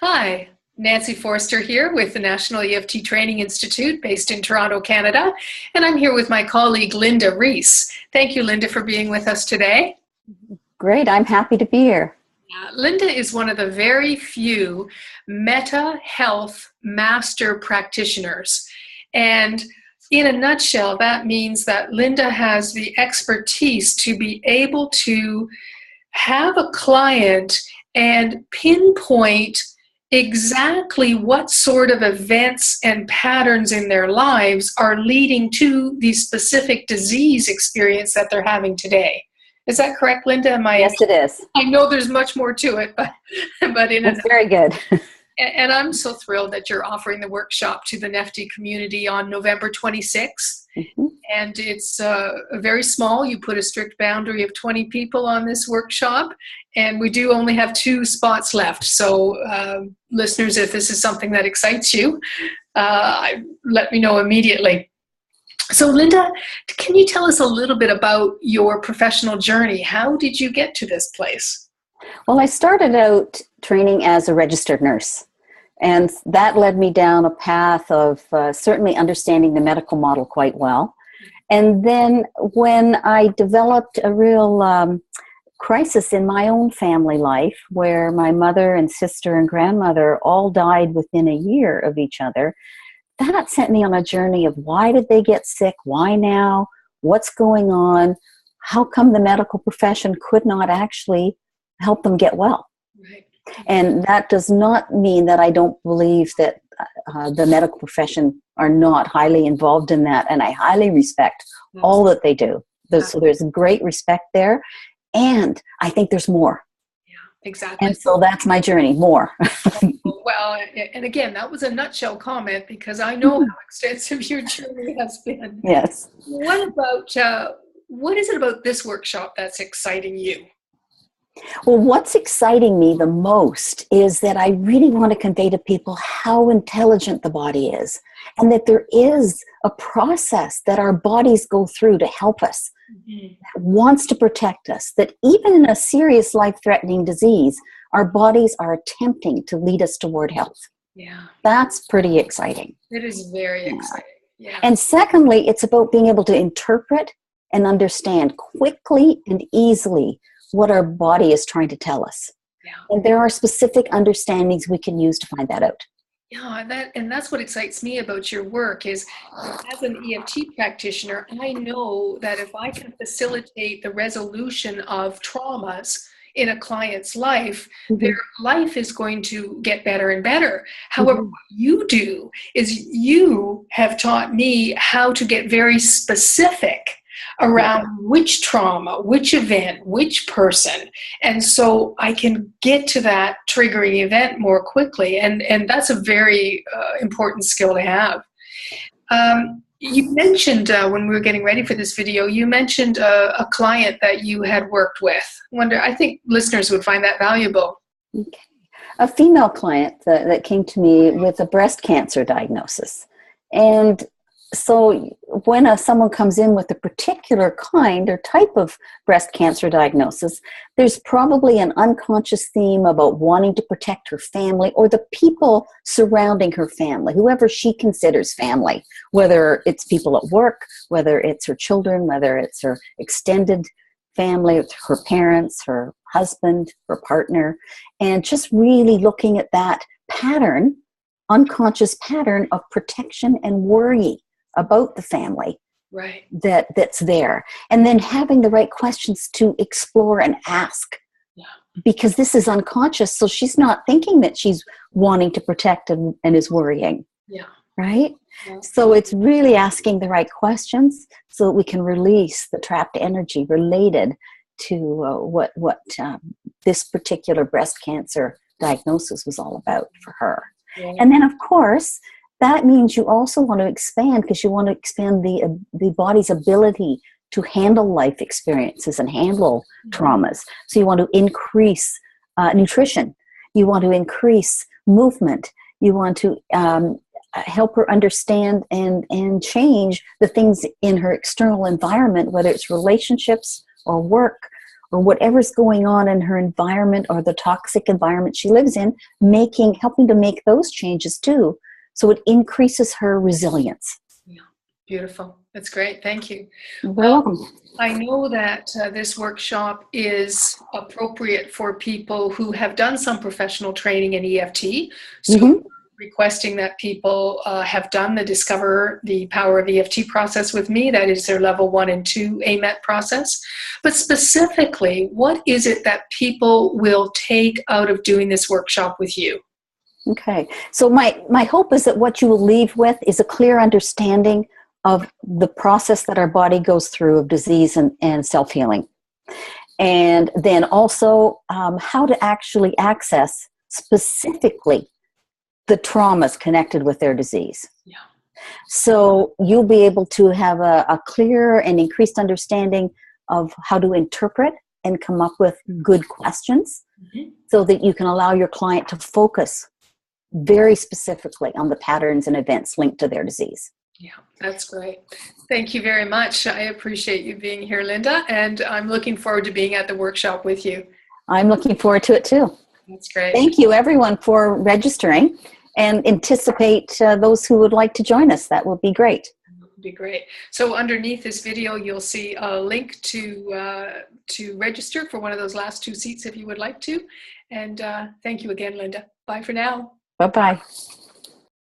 Hi, Nancy Forrester here with the National EFT Training Institute based in Toronto, Canada, and I'm here with my colleague Lynda Rees. Thank you, Lynda, for being with us today. Great, I'm happy to be here. Lynda is one of the very few Health Master Practitioners, and in a nutshell, that means that Lynda has the expertise to be able to have a client and pinpoint exactly what sort of events and patterns in their lives are leading to the specific disease experience that they're having today. Is that correct, Lynda? Yes, it is. I know there's much more to it, but That's very good. And I'm so thrilled that you're offering the workshop to the NEFTY community on November 26th. Mm-hmm. And it's very small. You put a strict boundary of 20 people on this workshop. And we do only have 2 spots left. So listeners, if this is something that excites you, let me know immediately. So Lynda, can you tell us a little bit about your professional journey? How did you get to this place? Well, I started out training as a registered nurse, and that led me down a path of certainly understanding the medical model quite well. And then when I developed a real crisis in my own family life, where my mother and sister and grandmother all died within a year of each other, that sent me on a journey of why did they get sick, why now, what's going on, how come the medical profession could not actually help them get well. Right. And that does not mean that I don't believe that the medical profession are not highly involved in that, and I highly respect all that they do. So there's great respect there, and I think there's more. Yeah, exactly. And so that's my journey, more. Well, and again, that was a nutshell comment because I know how extensive your journey has been. Yes. What is it about this workshop that's exciting you? Well, what's exciting me the most is that I really want to convey to people how intelligent the body is, and that there is a process that our bodies go through to help us, that wants to protect us, that even in a serious life-threatening disease, our bodies are attempting to lead us toward health. Yeah. That's pretty exciting. It is very exciting. Yeah. And secondly, it's about being able to interpret and understand quickly and easily what our body is trying to tell us. Yeah. And there are specific understandings we can use to find that out. Yeah, and that's what excites me about your work is, as an EFT practitioner, I know that if I can facilitate the resolution of traumas in a client's life, their life is going to get better and better. However, what you do is you have taught me how to get very specific around which trauma, which event, which person. And so I can get to that triggering event more quickly. And that's a very important skill to have. You mentioned when we were getting ready for this video, you mentioned a client that you had worked with. I think listeners would find that valuable. Okay. A female client that came to me with a breast cancer diagnosis. And so when someone comes in with a particular kind or type of breast cancer diagnosis, there's probably an unconscious theme about wanting to protect her family or the people surrounding her family, whoever she considers family, whether it's people at work, whether it's her children, whether it's her extended family, her parents, her husband, her partner, and just really looking at that pattern, unconscious pattern of protection and worry about the family, right? That's there. And then having the right questions to explore and ask. Yeah. Because this is unconscious, so she's not thinking that she's wanting to protect and is worrying. Yeah. Right? Yeah. So it's really asking the right questions so that we can release the trapped energy related to what this particular breast cancer diagnosis was all about for her. Yeah. And then, of course, that means you also want to expand, because you want to expand the body's ability to handle life experiences and handle traumas. So you want to increase nutrition. You want to increase movement. You want to help her understand and change the things in her external environment, whether it's relationships or work or whatever's going on in her environment or the toxic environment she lives in, helping to make those changes too. So it increases her resilience. Yeah, beautiful. That's great. Thank you. You're Well, welcome. I know that this workshop is appropriate for people who have done some professional training in EFT. So requesting that people have done the Discover the Power of EFT process with me. That is their level 1 and 2 AMET process. But specifically, what is it that people will take out of doing this workshop with you? Okay. So my hope is that what you will leave with is a clear understanding of the process that our body goes through of disease and self-healing. And then also how to actually access specifically the traumas connected with their disease. Yeah. So you'll be able to have a clearer and increased understanding of how to interpret and come up with good questions so that you can allow your client to focus very specifically on the patterns and events linked to their disease. Yeah, that's great. Thank you very much. I appreciate you being here, Lynda, and I'm looking forward to being at the workshop with you. I'm looking forward to it too. That's great. Thank you everyone for registering, and anticipate those who would like to join us. That would be great. That would be great. So underneath this video, you'll see a link to register for one of those last 2 seats if you would like to. And thank you again, Lynda. Bye for now. Bye-bye.